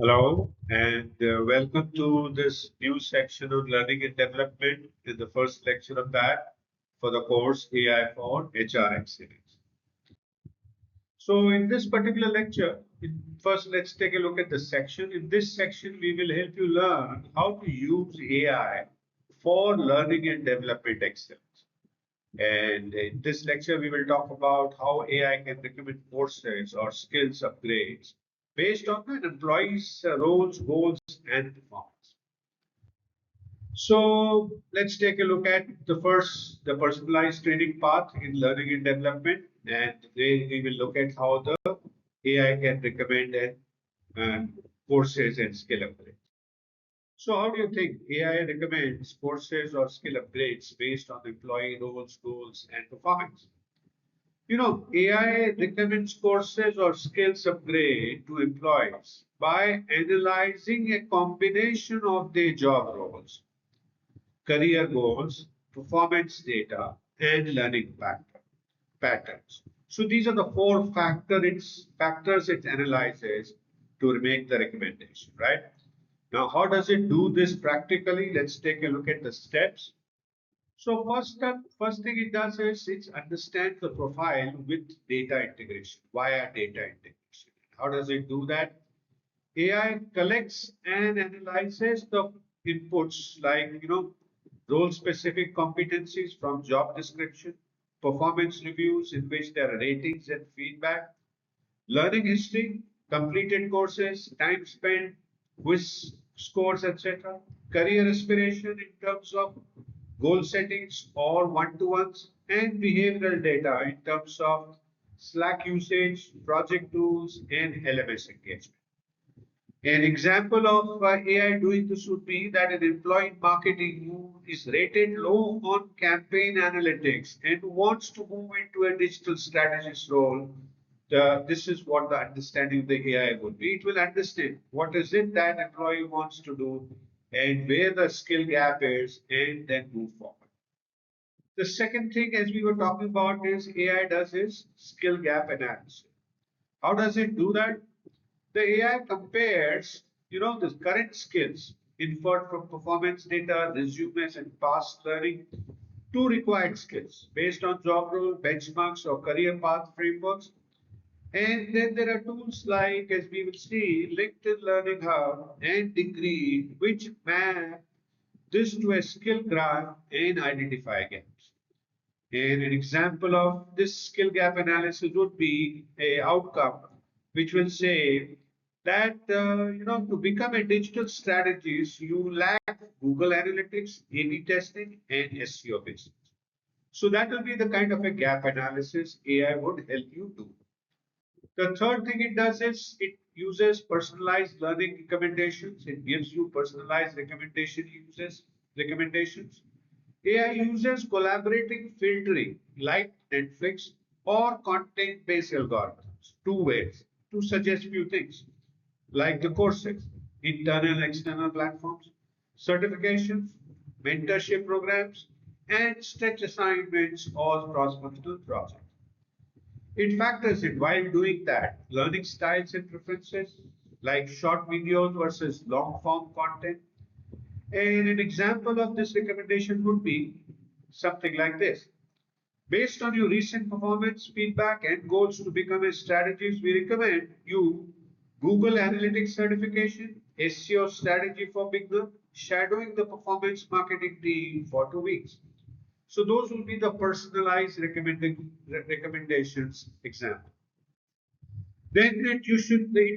Hello, and welcome to this new section on learning and development in the first lecture of that for the course AI for HRM series. So in this particular lecture, first let's take a look at the section. In this section, we will help you learn how to use AI for learning and development excellence. And in this lecture, we will talk about how AI can recommend courses or skills upgrades based on an employee's roles, goals, and performance. So let's take a look at the personalized training path in learning and development, and today we will look at how the AI can recommend courses and skill upgrades. So how do you think AI recommends courses or skill upgrades based on employee roles, goals, and performance? AI recommends courses or skills upgrade to employees by analyzing a combination of their job roles, career goals, performance data, and learning patterns. So these are the factors it analyzes to make the recommendation, right? Now, how does it do this practically? Let's take a look at the steps. So first thing it does is it understands the profile with data integration, via data integration. How does it do that? AI collects and analyzes the inputs like, role specific competencies from job description, performance reviews in which there are ratings and feedback, learning history, completed courses, time spent, quiz scores, etc. Career aspiration in terms of goal settings or one-to-ones, and behavioral data in terms of Slack usage, project tools, and LMS engagement. An example of AI doing this would be that an employee in marketing who is rated low on campaign analytics and wants to move into a digital strategist role. This is what the understanding of the AI would be. It will understand what is it that employee wants to do and where the skill gap is, and then move forward. The second thing, as we were talking about, is AI does is skill gap analysis. How does it do that? The AI compares, the current skills inferred from performance data, resumes, and past learning to required skills based on job role, benchmarks, or career path frameworks. And then there are tools like, as we will see, LinkedIn Learning Hub and Degree, which map this to a skill graph and identify gaps. And an example of this skill gap analysis would be a outcome which will say that to become a digital strategist, you lack Google Analytics, A/B testing, and SEO basics. So that will be the kind of a gap analysis AI would help you do. The third thing it does is it uses personalized learning recommendations. It gives you personalized recommendations. AI uses collaborating filtering like Netflix or content-based algorithms, two ways to suggest few things like the courses, internal and external platforms, certifications, mentorship programs, and stretch assignments or cross-functional projects. It factors in while doing that learning styles and preferences like short videos versus long form content. And an example of this recommendation would be something like this. Based on your recent performance feedback and goals to become a strategist, we recommend you Google Analytics certification, SEO strategy for beginner, shadowing the performance marketing team for 2 weeks. So those will be the personalized recommendations example. Then it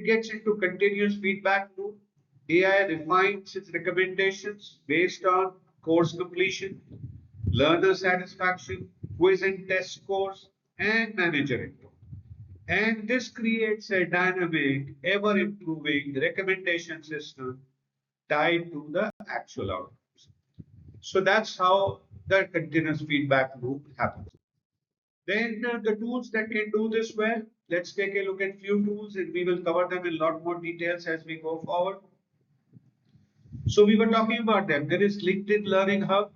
gets into continuous feedback loop. AI refines its recommendations based on course completion, learner satisfaction, quiz and test scores, and manager input. And this creates a dynamic, ever improving recommendation system tied to the actual outcomes. So that's how the continuous feedback loop happens. Then the tools that can do this well, let's take a look at few tools and we will cover them in a lot more details as we go forward. So we were talking about them. There is LinkedIn Learning Hub,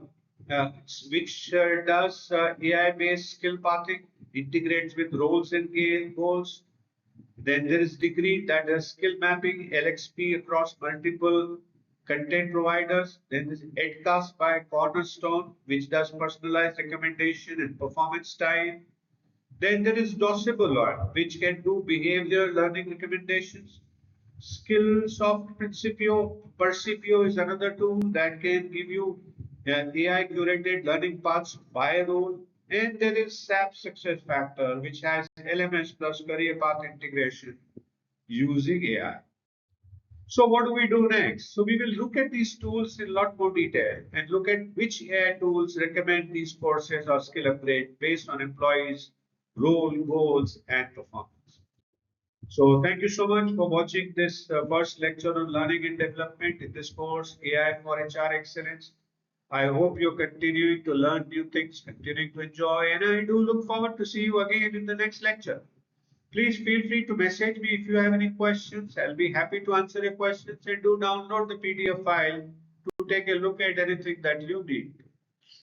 which does AI-based skill pathing, integrates with roles and goals. Then there is degree, that is skill mapping, LXP across multiple content providers. Then there is EdCast by Cornerstone, which does personalized recommendation and performance style. Then there is Docebo, which can do behavior learning recommendations. Skillsoft Percipio is another tool that can give you AI curated learning paths by role. And there is SAP Success Factor, which has LMS plus career path integration using AI. So what do we do next? So we will look at these tools in a lot more detail and look at which AI tools recommend these courses or skill upgrade based on employees' role, goals, and performance. So thank you so much for watching this first lecture on learning and development in this course, AI for HR Excellence. I hope you're continuing to learn new things, continuing to enjoy, and I do look forward to see you again in the next lecture. Please feel free to message me if you have any questions. I'll be happy to answer your questions, and do download the PDF file to take a look at anything that you need.